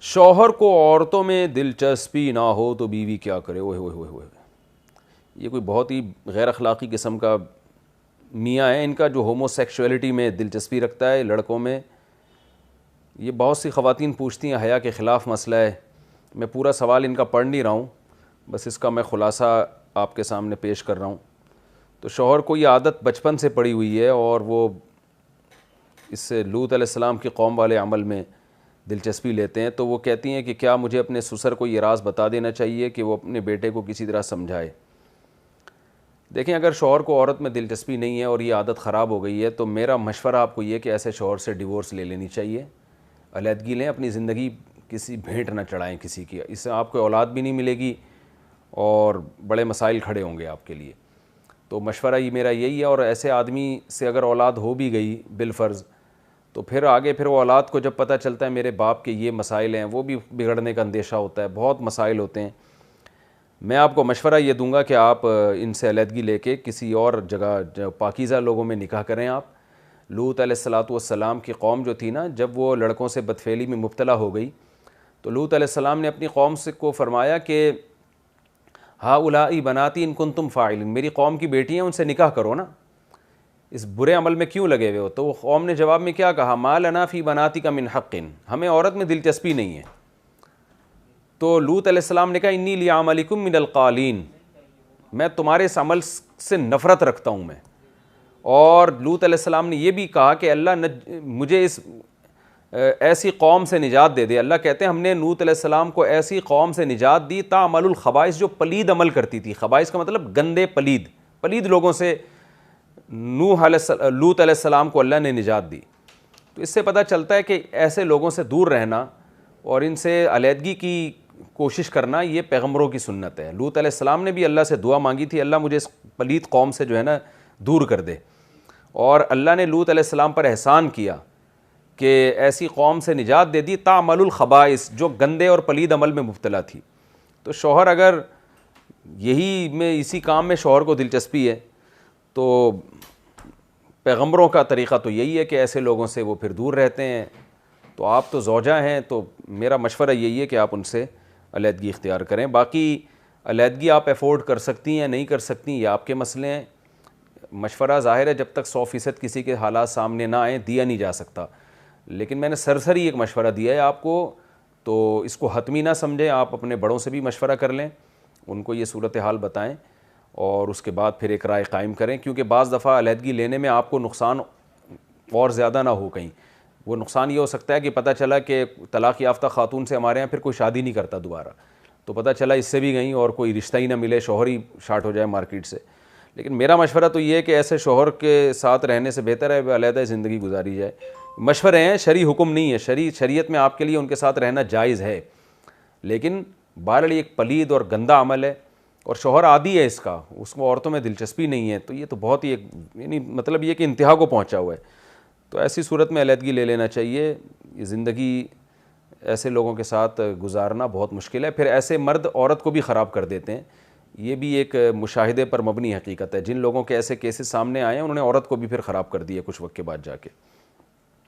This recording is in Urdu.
شوہر کو عورتوں میں دلچسپی نہ ہو تو بیوی کیا کرے؟ اوہ ہوئے ہوئے ہوئے، یہ کوئی بہت ہی غیر اخلاقی قسم کا میاں ہے ان کا، جو ہومو سیکشولیٹی میں دلچسپی رکھتا ہے لڑکوں میں۔ یہ بہت سی خواتین پوچھتی ہیں، حیا کے خلاف مسئلہ ہے۔ میں پورا سوال ان کا پڑھ نہیں رہا ہوں، بس اس کا میں خلاصہ آپ کے سامنے پیش کر رہا ہوں۔ تو شوہر کو یہ عادت بچپن سے پڑی ہوئی ہے، اور وہ اس سے لوط علیہ السلام کی قوم والے عمل میں دلچسپی لیتے ہیں۔ تو وہ کہتی ہیں کہ کیا مجھے اپنے سسر کو یہ راز بتا دینا چاہیے کہ وہ اپنے بیٹے کو کسی طرح سمجھائے؟ دیکھیں، اگر شوہر کو عورت میں دلچسپی نہیں ہے اور یہ عادت خراب ہو گئی ہے تو میرا مشورہ آپ کو یہ کہ ایسے شوہر سے ڈیورس لے لینی چاہیے، علیحدگی لیں، اپنی زندگی کسی بھیٹ نہ چڑھائیں کسی کی، اس سے آپ کو اولاد بھی نہیں ملے گی اور بڑے مسائل کھڑے ہوں گے آپ کے لیے۔ تو مشورہ یہ میرا یہی ہے، اور ایسے آدمی سے اگر اولاد ہو بھی گئی بالفرض تو پھر آگے پھر وہ اولاد کو جب پتہ چلتا ہے میرے باپ کے یہ مسائل ہیں، وہ بھی بگڑنے کا اندیشہ ہوتا ہے، بہت مسائل ہوتے ہیں۔ میں آپ کو مشورہ یہ دوں گا کہ آپ ان سے علیحدگی لے کے کسی اور جگہ پاکیزہ لوگوں میں نکاح کریں۔ آپ لوط علیہ السلام کی قوم جو تھی نا، جب وہ لڑکوں سے بدفعلی میں مبتلا ہو گئی تو لوط علیہ السلام نے اپنی قوم سے کو فرمایا کہ ہؤلاء بناتی ان کنتم فاعلین، میری قوم کی بیٹی ہیں، ان سے نکاح کرو نا، اس برے عمل میں کیوں لگے ہوئے ہو؟ تو وہ قوم نے جواب میں کیا کہا؟ ما لنا فی بناتک من حق، ہمیں عورت میں دلچسپی نہیں ہے۔ تو لوط علیہ السلام نے کہا انی لعملکم من القالین، میں تمہارے اس عمل سے نفرت رکھتا ہوں میں۔ اور لوط علیہ السلام نے یہ بھی کہا کہ اللہ مجھے اس ایسی قوم سے نجات دے دے۔ اللہ کہتے ہیں ہم نے لوط علیہ السلام کو ایسی قوم سے نجات دی تعمل الخبائث، جو پلید عمل کرتی تھی۔ خبائث کا مطلب گندے، پلید لوگوں سے لوط علیہ السلام کو اللہ نے نجات دی۔ تو اس سے پتہ چلتا ہے کہ ایسے لوگوں سے دور رہنا اور ان سے علیحدگی کی کوشش کرنا یہ پیغمبروں کی سنت ہے۔ لوط علیہ السلام نے بھی اللہ سے دعا مانگی تھی، اللہ مجھے اس پلید قوم سے جو ہے نا دور کر دے، اور اللہ نے لوط علیہ السلام پر احسان کیا کہ ایسی قوم سے نجات دے دی تعمل الخبائث، جو گندے اور پلید عمل میں مبتلا تھی۔ تو شوہر اگر اسی کام میں شوہر کو دلچسپی ہے تو پیغمبروں کا طریقہ تو یہی ہے کہ ایسے لوگوں سے وہ پھر دور رہتے ہیں۔ تو آپ تو زوجہ ہیں، تو میرا مشورہ یہی ہے کہ آپ ان سے علیحدگی اختیار کریں۔ باقی علیحدگی آپ افورڈ کر سکتی ہیں نہیں کر سکتی، یہ آپ کے مسئلے ہیں۔ مشورہ ظاہر ہے جب تک 100% کسی کے حالات سامنے نہ آئیں دیا نہیں جا سکتا، لیکن میں نے سرسری ایک مشورہ دیا ہے آپ کو، تو اس کو حتمی نہ سمجھیں۔ آپ اپنے بڑوں سے بھی مشورہ کر لیں، ان کو یہ صورتحال بتائیں، اور اس کے بعد پھر ایک رائے قائم کریں، کیونکہ بعض دفعہ علیحدگی لینے میں آپ کو نقصان اور زیادہ نہ ہو کہیں۔ وہ نقصان یہ ہو سکتا ہے کہ پتہ چلا کہ طلاق یافتہ خاتون سے ہمارے یہاں پھر کوئی شادی نہیں کرتا دوبارہ، تو پتہ چلا اس سے بھی گئیں اور کوئی رشتہ ہی نہ ملے، شوہر ہی شارٹ ہو جائے مارکیٹ سے۔ لیکن میرا مشورہ تو یہ ہے کہ ایسے شوہر کے ساتھ رہنے سے بہتر ہے علیحدہ زندگی گزاری جائے۔ مشورے ہیں، شرعی حکم نہیں ہے، شریعت میں آپ کے لیے ان کے ساتھ رہنا جائز ہے، لیکن بہرحال ایک پلید اور گندا عمل ہے، اور شوہر عادی ہے اس کو عورتوں میں دلچسپی نہیں ہے، تو یہ تو بہت ہی یعنی مطلب یہ کہ انتہا کو پہنچا ہوا ہے۔ تو ایسی صورت میں علیحدگی لے لینا چاہیے۔ یہ زندگی ایسے لوگوں کے ساتھ گزارنا بہت مشکل ہے، پھر ایسے مرد عورت کو بھی خراب کر دیتے ہیں۔ یہ بھی ایک مشاہدے پر مبنی حقیقت ہے، جن لوگوں کے ایسے کیسز سامنے آئے ہیں انہوں نے عورت کو بھی پھر خراب کر دی ہے کچھ وقت کے بعد جا کے۔